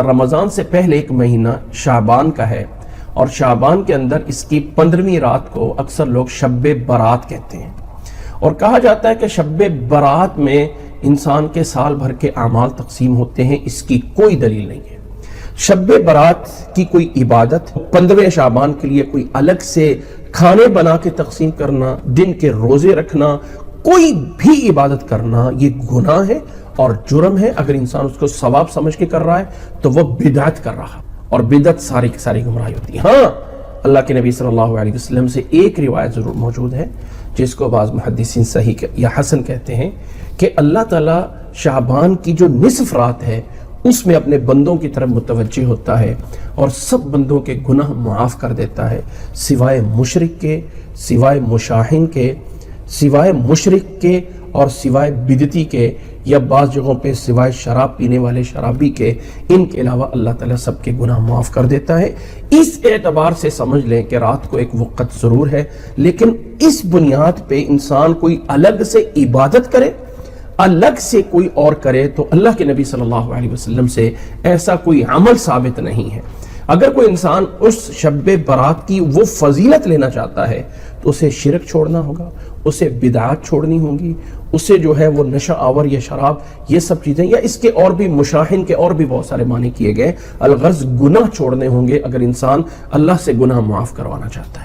رمضان سے پہلے ایک مہینہ شعبان کا ہے، اور شعبان کے اندر اس کی 15ویں رات کو اکثر لوگ شب برات کہتے ہیں، اور کہا جاتا ہے کہ شب برات میں انسان کے سال بھر کے اعمال تقسیم ہوتے ہیں۔ اس کی کوئی دلیل نہیں ہے۔ شب برات کی کوئی عبادت، 15ویں شعبان کے لیے کوئی الگ سے کھانے بنا کے تقسیم کرنا، دن کے روزے رکھنا، کوئی بھی عبادت کرنا یہ گناہ ہے اور جرم ہے۔ اگر انسان اس کو ثواب سمجھ کے کر رہا ہے تو وہ بدعت کر رہا، اور بدعت ساری کی ساری گمراہی ہوتی ہے۔ ہاں، اللہ کے نبی صلی اللہ علیہ وسلم سے ایک روایت ضرور موجود ہے جس کو بعض محدثین صحیح یا حسن کہتے ہیں، کہ اللہ تعالیٰ شعبان کی جو نصف رات ہے اس میں اپنے بندوں کی طرف متوجہ ہوتا ہے اور سب بندوں کے گناہ معاف کر دیتا ہے، سوائے مشرک کے، سوائے مشاہن کے، سوائے مشرک کے، اور سوائے بدعتی کے، یا بعض جگہوں پہ سوائے شراب پینے والے شرابی کے۔ ان کے علاوہ اللہ تعالیٰ سب کے گناہ معاف کر دیتا ہے۔ اس اعتبار سے سمجھ لیں کہ رات کو ایک وقت ضرور ہے، لیکن اس بنیاد پہ انسان کوئی الگ سے عبادت کرے، الگ سے کوئی اور کرے، تو اللہ کے نبی صلی اللہ علیہ وسلم سے ایسا کوئی عمل ثابت نہیں ہے۔ اگر کوئی انسان اس شب برات کی وہ فضیلت لینا چاہتا ہے تو اسے شرک چھوڑنا ہوگا، اسے بدعات چھوڑنی ہوگی، اسے جو ہے وہ نشہ آور یا شراب یہ سب چیزیں، یا اس کے اور بھی مشاہن کے اور بھی بہت سارے معنی کیے گئے، الغرض گناہ چھوڑنے ہوں گے اگر انسان اللہ سے گناہ معاف کروانا چاہتا ہے۔